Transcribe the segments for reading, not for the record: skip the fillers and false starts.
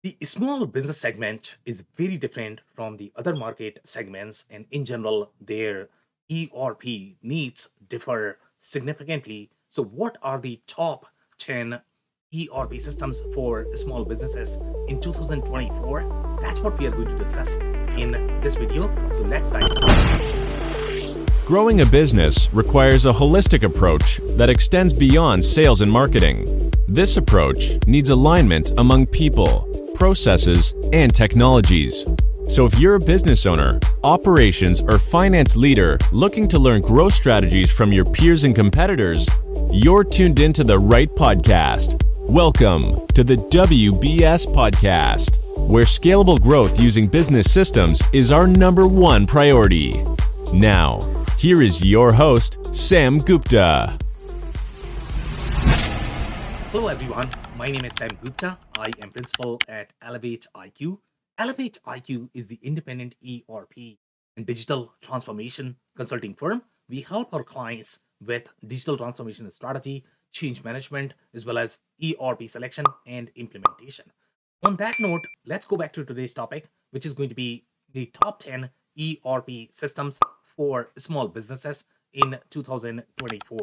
The small business segment is very different from the other market segments, and in general, their ERP needs differ significantly. So, what are the top 10 ERP systems for small businesses in 2024? That's what we are going to discuss in this video. So, let's dive in. Growing a business requires a holistic approach that extends beyond sales and marketing. This approach needs alignment among people, processes, and technologies. So if you're a business owner, operations, or finance leader looking to learn growth strategies from your peers and competitors, you're tuned into the right podcast. Welcome to the WBS Podcast, where scalable growth using business systems is our number one priority. Now, here is your host, Sam Gupta. Hello everyone, my name is Sam Gupta. I am principal at Elevate IQ. Elevate IQ is the independent ERP and digital transformation consulting firm. We help our clients with digital transformation strategy, change management, as well as ERP selection and implementation. On that note, let's go back to today's topic, which is going to be the top 10 ERP systems for small businesses in 2024.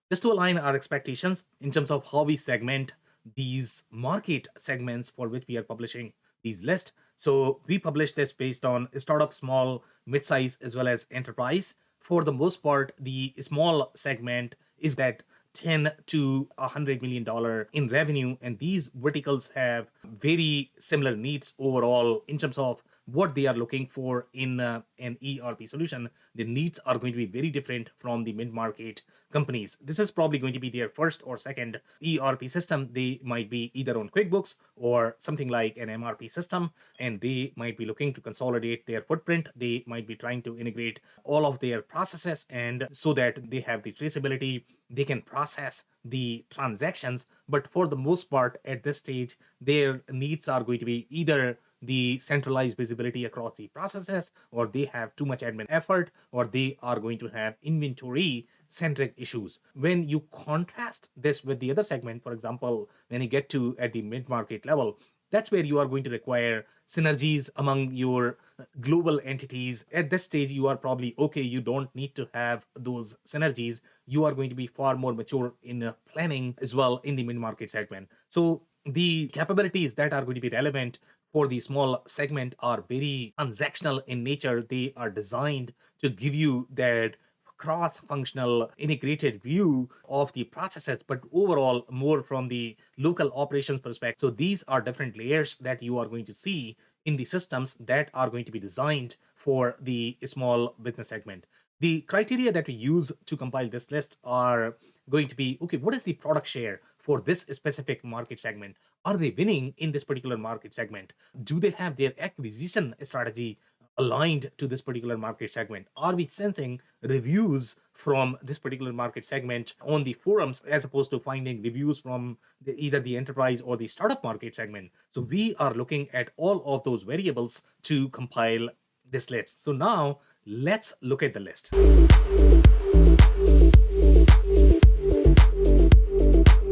Just to align our expectations in terms of how we segment these market segments for which we are publishing these lists. So we publish this based on startup, small, mid-size, as well as enterprise. For the most part, the small segment is that 10 to $100 million in revenue, and these verticals have very similar needs overall in terms of what they are looking for in an ERP solution. The needs are going to be very different from the mid-market companies. This is probably going to be their first or second ERP system. They might be either on QuickBooks or something like an MRP system, and they might be looking to consolidate their footprint. They might be trying to integrate all of their processes, and so that they have the traceability, they can process the transactions. But for the most part, at this stage, their needs are going to be either the centralized visibility across the processes, or they have too much admin effort, or they are going to have inventory centric issues. When you contrast this with the other segment, for example, when you get to at the mid market level, that's where you are going to require synergies among your global entities. At this stage, you are probably okay. You don't need to have those synergies. You are going to be far more mature in planning as well in the mid market segment. So the capabilities that are going to be relevant for the small segment are very transactional in nature. They are designed to give you that cross-functional integrated view of the processes, but overall more from the local operations perspective. So these are different layers that you are going to see in the systems that are going to be designed for the small business segment. The criteria that we use to compile this list are going to be, okay, what is the product share for this specific market segment? Are they winning in this particular market segment? Do they have their acquisition strategy aligned to this particular market segment? Are we sensing reviews from this particular market segment on the forums as opposed to finding reviews from either the enterprise or the startup market segment? So we are looking at all of those variables to compile this list. So now let's look at the list.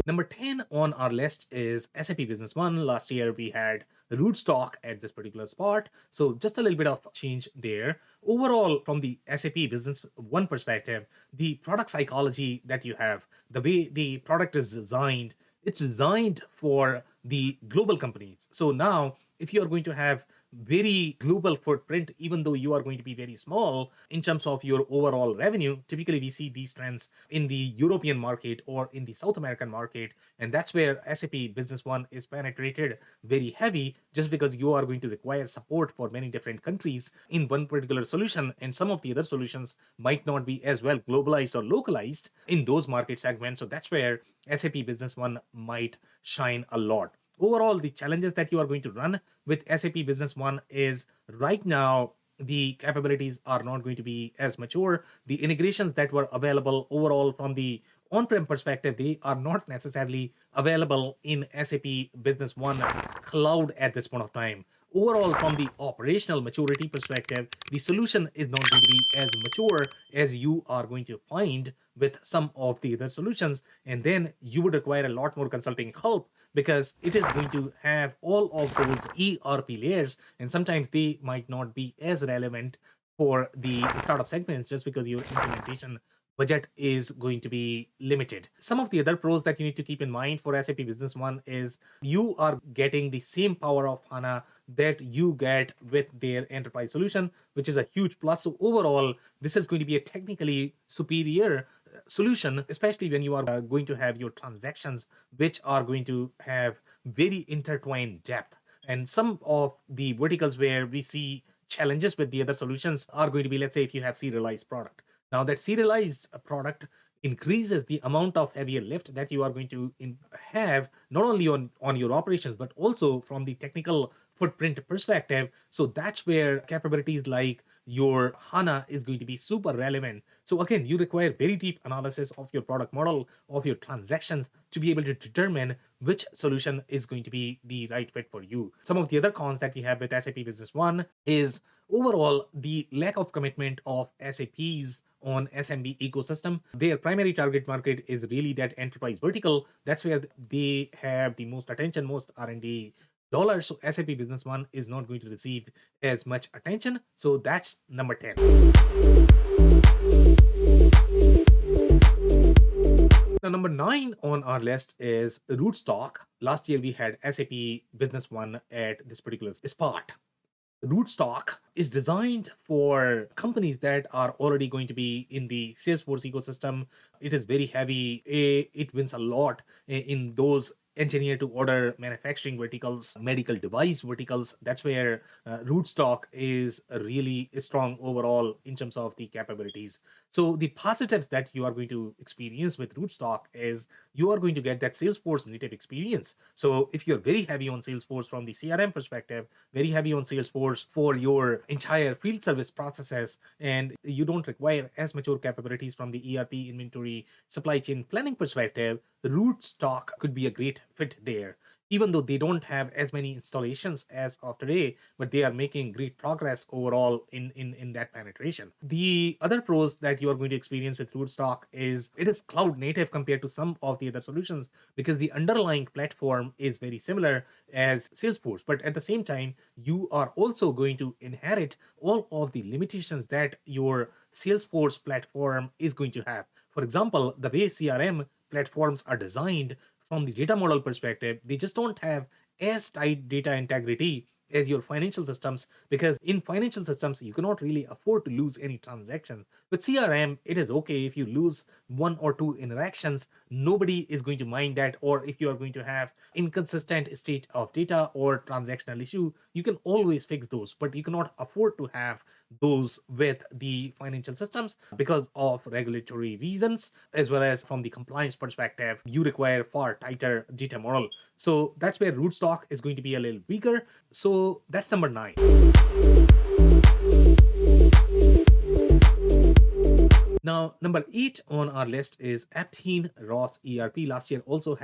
Number 10 on our list is SAP Business One. Last year we had Rootstock at this particular spot. So just a little bit of change there. Overall, from the SAP Business One perspective, the product psychology that you have, the way the product is designed, it's designed for the global companies. So now, if you are going to have very global footprint, even though you are going to be very small in terms of your overall revenue, typically we see these trends in the European market or in the South American market. And that's where SAP Business One is penetrated very heavy, just because you are going to require support for many different countries in one particular solution. And some of the other solutions might not be as well globalized or localized in those market segments. So that's where SAP Business One might shine a lot. Overall, the challenges that you are going to run with SAP Business One is right now the capabilities are not going to be as mature. The integrations that were available overall from the on-prem perspective, they are not necessarily available in SAP Business One cloud at this point of time. Overall, from the operational maturity perspective, the solution is not going to be as mature as you are going to find with some of the other solutions. And then you would require a lot more consulting help because it is going to have all of those ERP layers, and sometimes they might not be as relevant for the startup segments just because your implementation budget is going to be limited. Some of the other pros that you need to keep in mind for SAP Business One is you are getting the same power of HANA that you get with their enterprise solution, which is a huge plus. So overall, this is going to be a technically superior solution, especially when you are going to have your transactions, which are going to have very intertwined depth. And some of the verticals where we see challenges with the other solutions are going to be, let's say, if you have serialized product. Now that serialized product increases the amount of heavier lift that you are going to have, not only on your operations but also from the technical footprint perspective. So that's where capabilities like your HANA is going to be super relevant. So again, you require very deep analysis of your product model, of your transactions, to be able to determine which solution is going to be the right fit for you. Some of the other cons that we have with SAP Business One is overall the lack of commitment of SAPs on SMB ecosystem. Their primary target market is really that enterprise vertical. That's where they have the most attention, most R&D dollars. So SAP Business One is not going to receive as much attention. So that's number 10. Now, number 9 on our list is Rootstock. Last year we had SAP Business One at this particular spot. Rootstock is designed for companies that are already going to be in the Salesforce ecosystem. It is very heavy. It wins a lot in those engineer to order manufacturing verticals, medical device verticals. That's where Rootstock is really strong overall in terms of the capabilities. So the positives that you are going to experience with Rootstock is you are going to get that Salesforce native experience. So if you're very heavy on Salesforce from the CRM perspective, very heavy on Salesforce for your entire field service processes, and you don't require as mature capabilities from the ERP, inventory, supply chain planning perspective, Rootstock could be a great fit there. Even though they don't have as many installations as of today, but they are making great progress overall in that penetration. The other pros that you are going to experience with Rootstock is it is cloud native compared to some of the other solutions because the underlying platform is very similar as Salesforce. But at the same time, you are also going to inherit all of the limitations that your Salesforce platform is going to have. For example, the way CRM platforms are designed from the data model perspective, they just don't have as tight data integrity as your financial systems, because in financial systems you cannot really afford to lose any transactions. With CRM, it is okay if you lose one or two interactions. Nobody is going to mind that. Or if you are going to have inconsistent state of data or transactional issue, you can always fix those, but you cannot afford to have those with the financial systems because of regulatory reasons, as well as from the compliance perspective, you require far tighter data model. So that's where Rootstock is going to be a little weaker. So that's number 9. Now, number 8 on our list is Aptine Ross ERP. Last year also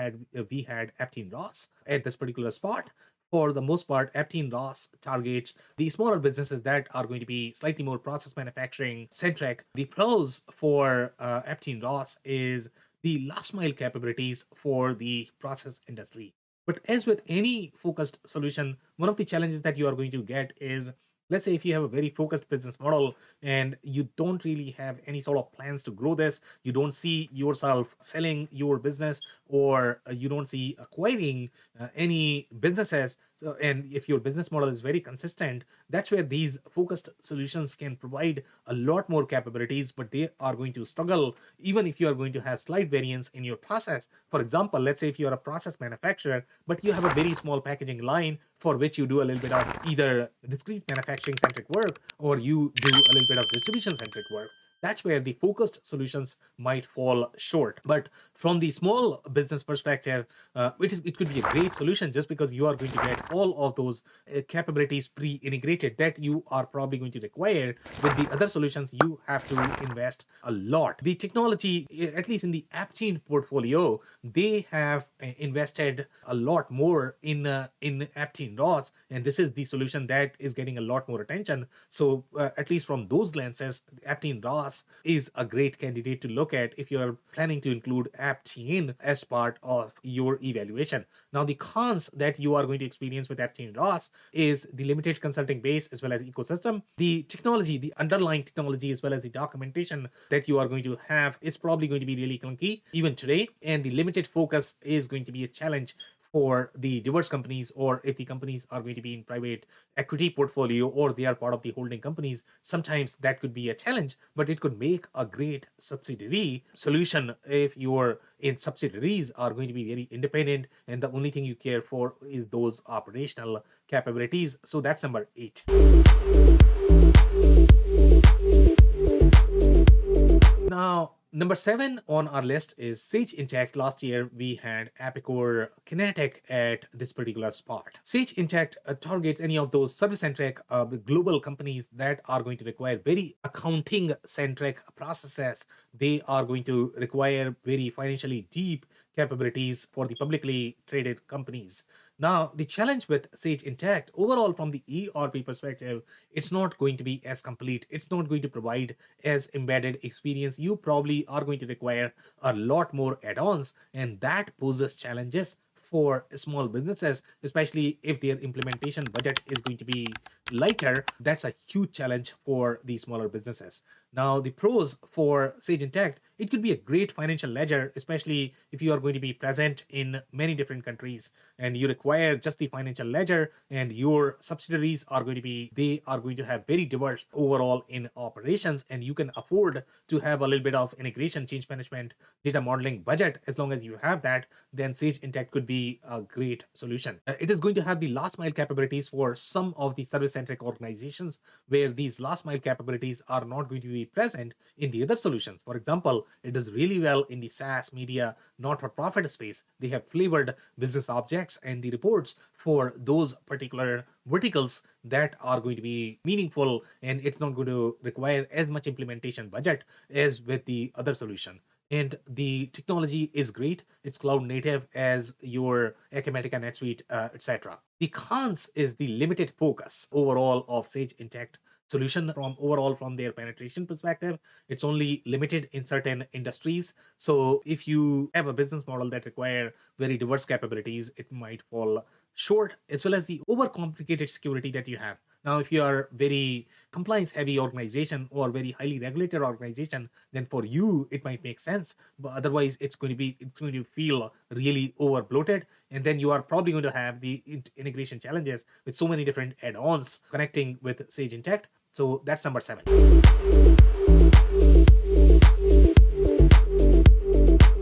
we had Aptine Ross at this particular spot. For the most part, Aptine Ross targets the smaller businesses that are going to be slightly more process manufacturing centric. The pros for Aptine Ross is the last mile capabilities for the process industry. But as with any focused solution, one of the challenges that you are going to get is, let's say if you have a very focused business model and you don't really have any sort of plans to grow this, you don't see yourself selling your business, or you don't see acquiring any businesses. So, and if your business model is very consistent, that's where these focused solutions can provide a lot more capabilities, but they are going to struggle even if you are going to have slight variance in your process. For example, let's say if you're a process manufacturer, but you have a very small packaging line for which you do a little bit of either discrete manufacturing centric work or you do a little bit of distribution centric work. That's where the focused solutions might fall short. But from the small business perspective, it could be a great solution just because you are going to get all of those capabilities pre-integrated that you are probably going to require. With the other solutions, you have to invest a lot. The technology, at least in the AppChain portfolio, they have invested a lot more in AppChain ROS, and this is the solution that is getting a lot more attention. So at least from those lenses, AppChain ROS loss is a great candidate to look at if you're planning to include app chain as part of your evaluation. Now, the cons that you are going to experience with app chain loss is the limited consulting base as well as ecosystem. The technology, the underlying technology, as well as the documentation that you are going to have is probably going to be really clunky even today. And the limited focus is going to be a challenge for the diverse companies, or if the companies are going to be in private equity portfolio or they are part of the holding companies, sometimes that could be a challenge, but it could make a great subsidiary solution if your in subsidiaries are going to be very independent and the only thing you care for is those operational capabilities. So that's number 8. Now, number 7 on our list is Sage Intacct. Last year, we had Epicor Kinetic at this particular spot. Sage Intacct targets any of those service-centric global companies that are going to require very accounting-centric processes. They are going to require very financially deep capabilities for the publicly traded companies. Now, the challenge with Sage Intacct, overall from the ERP perspective, it's not going to be as complete. It's not going to provide as embedded experience. You probably are going to require a lot more add-ons, and that poses challenges for small businesses, especially if their implementation budget is going to be lighter. That's a huge challenge for the smaller businesses. Now, the pros for Sage Intacct, it could be a great financial ledger, especially if you are going to be present in many different countries and you require just the financial ledger, and your subsidiaries are going to be, they are going to have very diverse overall in operations, and you can afford to have a little bit of integration, change management, data modeling budget. As long as you have that, then Sage Intacct could be a great solution. It is going to have the last mile capabilities for some of the service centric organizations where these last mile capabilities are not going to be present in the other solutions. For example, it does really well in the SaaS media not for profit space. They have flavored business objects and the reports for those particular verticals that are going to be meaningful, and it's not going to require as much implementation budget as with the other solution. And the technology is great. It's cloud native as your Acumatica, NetSuite, etc. The cons is the limited focus overall of Sage Intacct solution from their penetration perspective. It's only limited in certain industries. So if you have a business model that require very diverse capabilities, it might fall short, as well as the overcomplicated security that you have. Now, if you are very compliance heavy organization or very highly regulated organization, then for you it might make sense. But otherwise, it's going to feel really over bloated, and then you are probably going to have the integration challenges with so many different add-ons connecting with Sage Intacct. So that's number 7.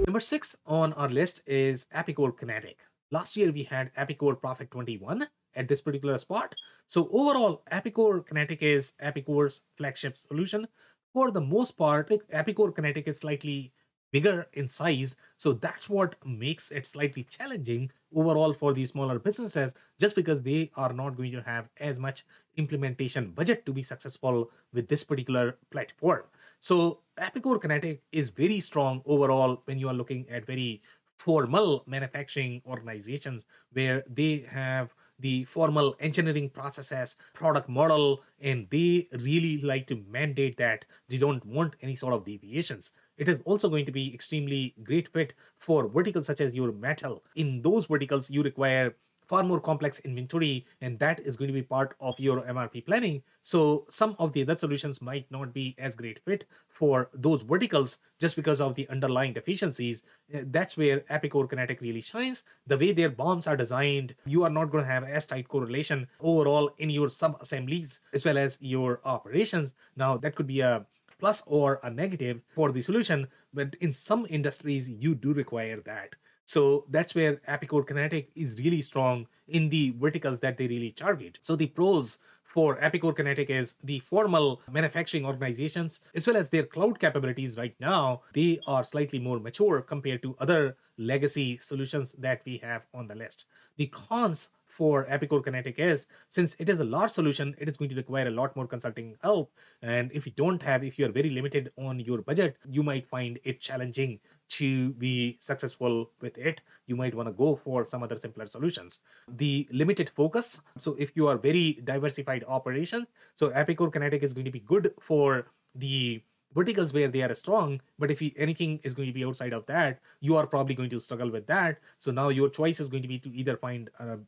Number 6 on our list is Epicor Kinetic. Last year we had Epicor Profit 21 at this particular spot. So overall, Epicor Kinetic is Epicor's flagship solution. For the most part, Epicor Kinetic is slightly bigger in size, so that's what makes it slightly challenging overall for the smaller businesses, just because they are not going to have as much implementation budget to be successful with this particular platform. So Epicor Kinetic is very strong overall when you are looking at very formal manufacturing organizations where they have the formal engineering processes, product model, and they really like to mandate that they don't want any sort of deviations. It is also going to be extremely great fit for verticals such as your metal. In those verticals, you require far more complex inventory, and that is going to be part of your MRP planning. So some of the other solutions might not be as great fit for those verticals just because of the underlying deficiencies. That's where Epicor Kinetic really shines. The way their bombs are designed, you are not going to have as tight correlation overall in your sub assemblies as well as your operations. Now that could be a plus or a negative for the solution, but in some industries you do require that. So that's where Epicor Kinetic is really strong in the verticals that they really target. So the pros for Epicor Kinetic is the formal manufacturing organizations as well as their cloud capabilities right now. They are slightly more mature compared to other legacy solutions that we have on the list. The cons for Epicor Kinetic is, since it is a large solution, it is going to require a lot more consulting help. And if you are very limited on your budget, you might find it challenging to be successful with it. You might want to go for some other simpler solutions. The limited focus. So if you are very diversified operations, so Epicor Kinetic is going to be good for the verticals where they are strong, but if anything is going to be outside of that, you are probably going to struggle with that. So now your choice is going to be to either find a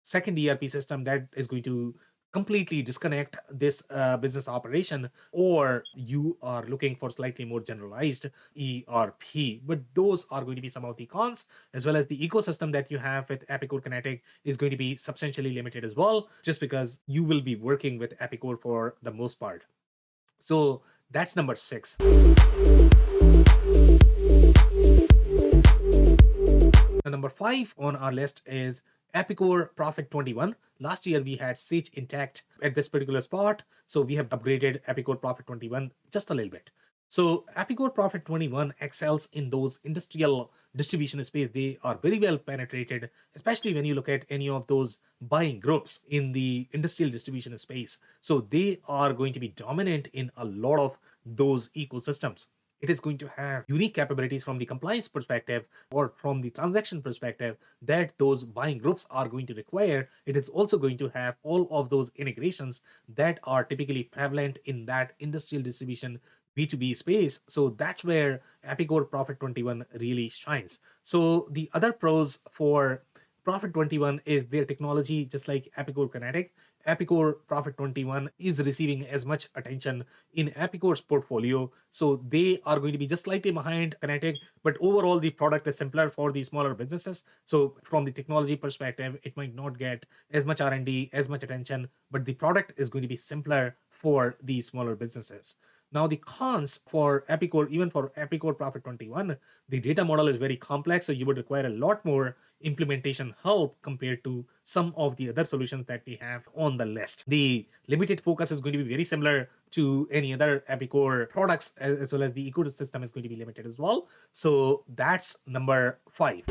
second ERP system that is going to completely disconnect this business operation, or you are looking for slightly more generalized ERP. But those are going to be some of the cons, as well as the ecosystem that you have with Epicor Kinetic is going to be substantially limited as well, just because you will be working with Epicor for the most part. So that's number 6. Now, number 5 on our list is Epicor Profit 21. Last year we had Sage intact at this particular spot, so we have upgraded Epicor Profit 21 just a little bit. So Epicor Profit 21 excels in those industrial distribution space. They are very well penetrated, especially when you look at any of those buying groups in the industrial distribution space. So they are going to be dominant in a lot of those ecosystems. It is going to have unique capabilities from the compliance perspective or from the transaction perspective that those buying groups are going to require. It is also going to have all of those integrations that are typically prevalent in that industrial distribution B2B space. So that's where Epicor Profit 21 really shines. So the other pros for Profit 21 is their technology, just like Epicor Kinetic. Epicor Profit 21 is receiving as much attention in Epicor's portfolio. So they are going to be just slightly behind Kinetic, but overall the product is simpler for the smaller businesses. So from the technology perspective, it might not get as much R&D, as much attention, but the product is going to be simpler for the smaller businesses. Now the cons for Epicor, even for Epicor Profit 21, the data model is very complex, so you would require a lot more implementation help compared to some of the other solutions that we have on the list. The limited focus is going to be very similar to any other Epicor products, as well as the ecosystem is going to be limited as well. So that's number 5.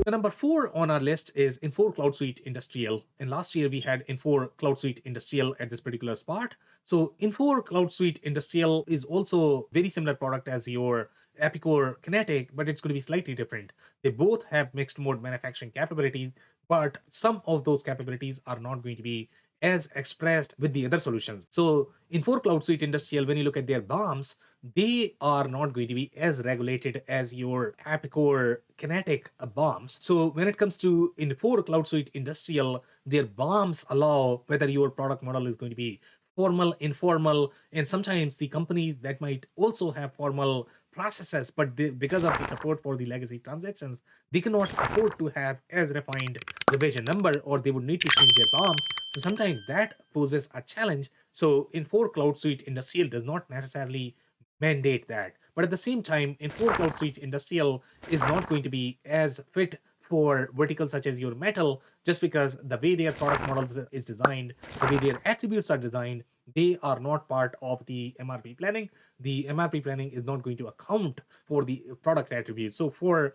The number 4 on our list is Infor Cloud Suite Industrial. And last year we had Infor Cloud Suite Industrial at this particular spot. So Infor Cloud Suite Industrial is also very similar product as your Epicor Kinetic, but it's going to be slightly different. They both have mixed mode manufacturing capabilities, but some of those capabilities are not going to be as expressed with the other solutions. So Infor Cloud Suite Industrial, when you look at their BOMs, they are not going to be as regulated as your Epicor Kinetic BOMs. So when it comes to Infor Cloud Suite Industrial, their BOMs allow whether your product model is going to be formal, informal, and sometimes the companies that might also have formal processes, but because of the support for the legacy transactions, they cannot afford to have as refined revision number, or they would need to change their BOMs. So sometimes that poses a challenge. So Infor Cloud Suite Industrial does not necessarily mandate that. But at the same time, Infor Cloud Suite Industrial is not going to be as fit for verticals such as your metal, just because the way their product models is designed, the way their attributes are designed, they are not part of the MRP planning. The MRP planning is not going to account for the product attributes. So for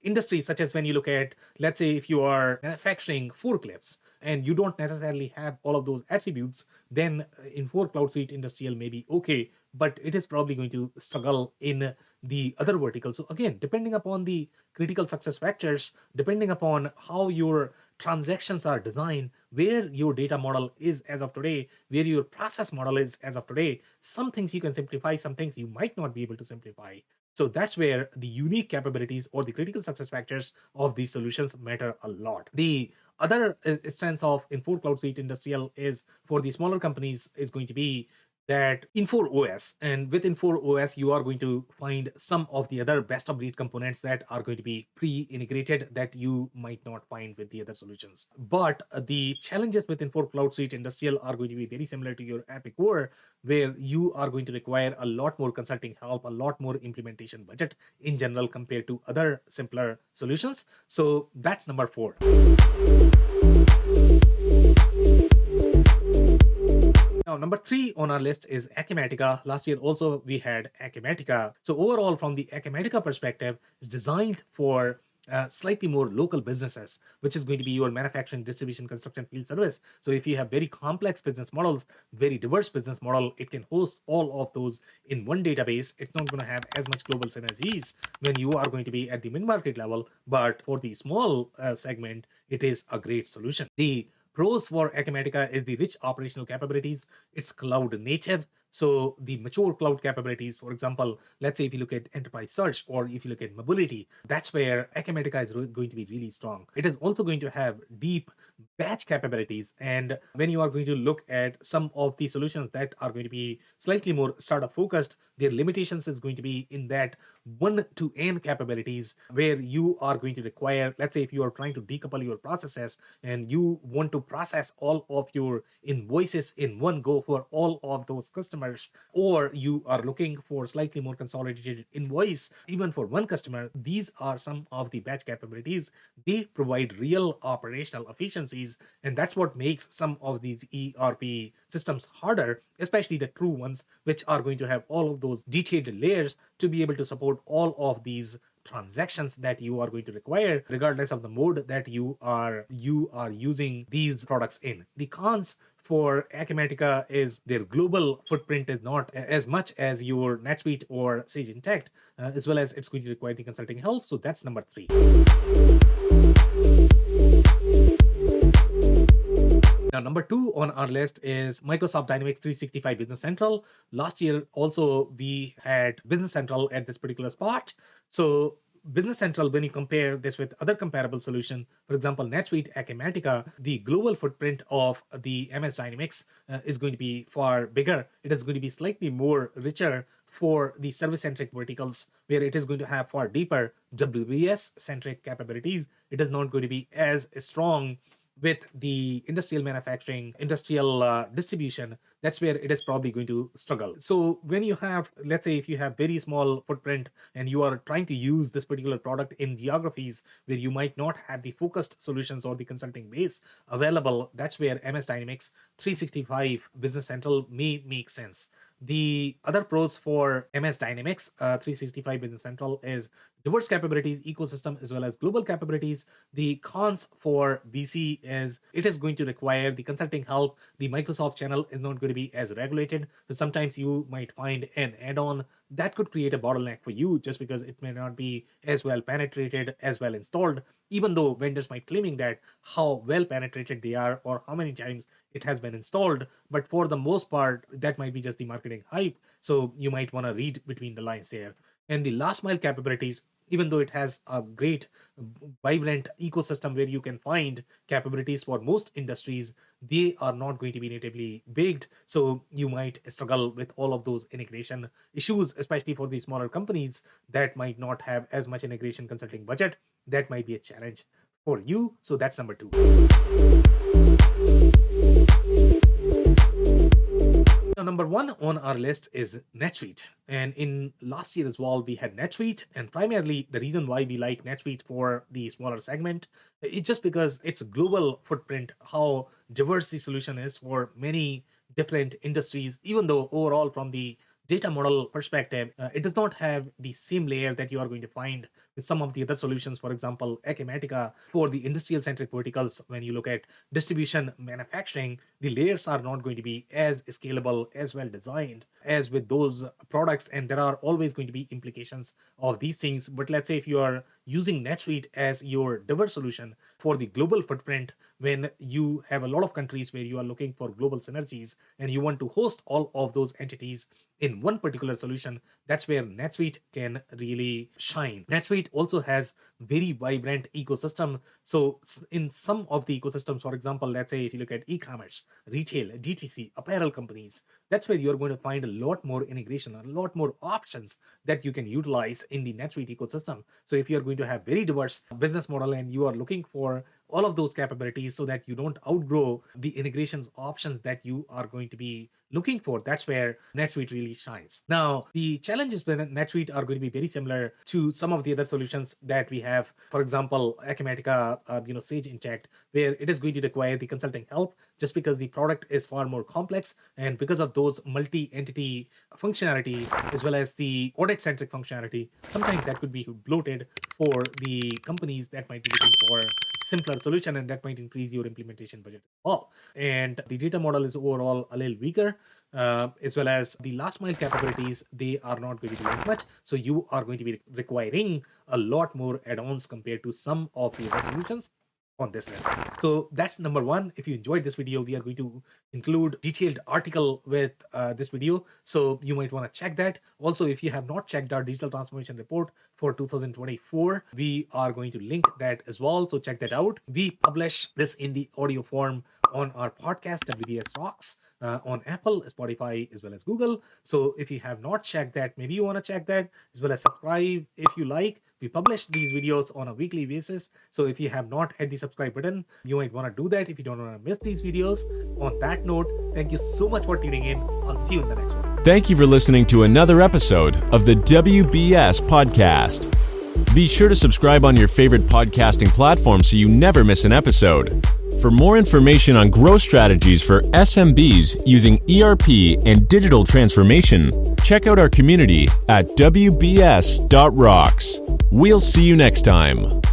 industries such as when you look at, let's say, if you are manufacturing forklifts and you don't necessarily have all of those attributes, then Infor Cloud Suite Industrial may be okay, but it is probably going to struggle in the other verticals. So again, depending upon the critical success factors, depending upon how your transactions are designed, where your data model is as of today, where your process model is as of today, some things you can simplify, some things you might not be able to simplify. So that's where the unique capabilities or the critical success factors of these solutions matter a lot. The other strengths of Infor Cloud Suite Industrial is for the smaller companies is going to be that Infor OS. And with Infor OS, you are going to find some of the other best of breed components that are going to be pre-integrated that you might not find with the other solutions. But the challenges with Infor Cloud Suite Industrial are going to be very similar to your Epicor, where you are going to require a lot more consulting help, a lot more implementation budget in general compared to other simpler solutions. So that's number 4. Now, number 3 on our list is Acumatica. Last year also we had Acumatica. So overall, from the Acumatica perspective, it's designed for slightly more local businesses, which is going to be your manufacturing, distribution, construction, field service. So if you have very complex business models, very diverse business model, it can host all of those in one database. It's not going to have as much global synergies when you are going to be at the mid-market level, but for the small segment, it is a great solution. The Pros for Acumatica is the rich operational capabilities. It's cloud native. So the mature cloud capabilities, for example, let's say if you look at enterprise search or if you look at mobility, that's where Acumatica is going to be really strong. It is also going to have deep batch capabilities. And when you are going to look at some of the solutions that are going to be slightly more startup focused, their limitations is going to be in that one to n capabilities where you are going to require, let's say if you are trying to decouple your processes and you want to process all of your invoices in one go for all of those customers, or you are looking for slightly more consolidated invoice even for one customer, these are some of the batch capabilities. They provide real operational efficiencies, and that's what makes some of these ERP systems harder, especially the true ones, which are going to have all of those detailed layers to be able to support all of these transactions that you are going to require regardless of the mode that you are using these products in. The cons for Acumatica is their global footprint is not as much as your NetSuite or Sage Intacct, as well as it's going to require the consulting help. So that's number 3. Now, number 2 on our list is Microsoft Dynamics 365 Business Central. Last year, also, we had Business Central at this particular spot. So Business Central, when you compare this with other comparable solution, for example, NetSuite, Acumatica, the global footprint of the MS Dynamics is going to be far bigger. It is going to be slightly more richer for the service-centric verticals, where it is going to have far deeper WBS-centric capabilities. It is not going to be as strong with the industrial manufacturing, industrial distribution. That's where it is probably going to struggle. So when you have, let's say if you have very small footprint and you are trying to use this particular product in geographies where you might not have the focused solutions or the consulting base available, that's where MS Dynamics 365 Business Central may make sense. The other pros for MS Dynamics 365 Business Central is diverse capabilities, ecosystem, as well as global capabilities. The cons for BC is it is going to require the consulting help. The Microsoft channel is not going to be as regulated. So sometimes you might find an add-on that could create a bottleneck for you just because it may not be as well penetrated, as well installed, even though vendors might claiming that how well penetrated they are or how many times it has been installed. But for the most part, that might be just the marketing hype. So you might want to read between the lines there. And the last mile capabilities, even though it has a great vibrant ecosystem where you can find capabilities for most industries, they are not going to be natively baked. So you might struggle with all of those integration issues, especially for the smaller companies that might not have as much integration consulting budget. That might be a challenge for you. So that's number 2. Now, number 1 on our list is NetSuite. And in last year as well, we had NetSuite. And primarily the reason why we like NetSuite for the smaller segment, it's just because it's a global footprint, how diverse the solution is for many different industries, even though overall from the data model perspective, it does not have the same layer that you are going to find with some of the other solutions. For example, Acumatica for the industrial centric verticals, when you look at distribution, manufacturing, the layers are not going to be as scalable, as well designed as with those products. And there are always going to be implications of these things. But let's say if you are using NetSuite as your diverse solution for the global footprint, when you have a lot of countries where you are looking for global synergies and you want to host all of those entities in one particular solution, that's where NetSuite can really shine. NetSuite also has very vibrant ecosystem. So in some of the ecosystems, for example, let's say if you look at e-commerce, retail, DTC, apparel companies, that's where you're going to find a lot more integration, a lot more options that you can utilize in the NetSuite ecosystem. So if you're going to have very diverse business model and you are looking for all of those capabilities so that you don't outgrow the integrations options that you are going to be looking for, that's where NetSuite really shines. Now, the challenges with NetSuite are going to be very similar to some of the other solutions that we have. For example, Acumatica, Sage Intacct, where it is going to require the consulting help just because the product is far more complex, and because of those multi-entity functionality as well as the audit-centric functionality, sometimes that could be bloated for the companies that might be looking for simpler solution, and that might increase your implementation budget as well. And the data model is overall a little weaker, as well as the last mile capabilities, they are not going to be as much. So you are going to be requiring a lot more add-ons compared to some of the other solutions. on this list. So that's number one. If you enjoyed this video, we are going to include detailed article with this video. So you might want to check that. Also, if you have not checked our digital transformation report for 2024, we are going to link that as well. So check that out. We publish this in the audio form on our podcast, WBS Rocks, on Apple, Spotify, as well as Google. So if you have not checked that, maybe you want to check that, as well as subscribe if you like. We publish these videos on a weekly basis. So if you have not hit the subscribe button, you might want to do that if you don't want to miss these videos. On that note, thank you so much for tuning in. I'll see you in the next one. Thank you for listening to another episode of the WBS Podcast. Be sure to subscribe on your favorite podcasting platform so you never miss an episode. For more information on growth strategies for SMBs using ERP and digital transformation, check out our community at WBS.rocks. We'll see you next time.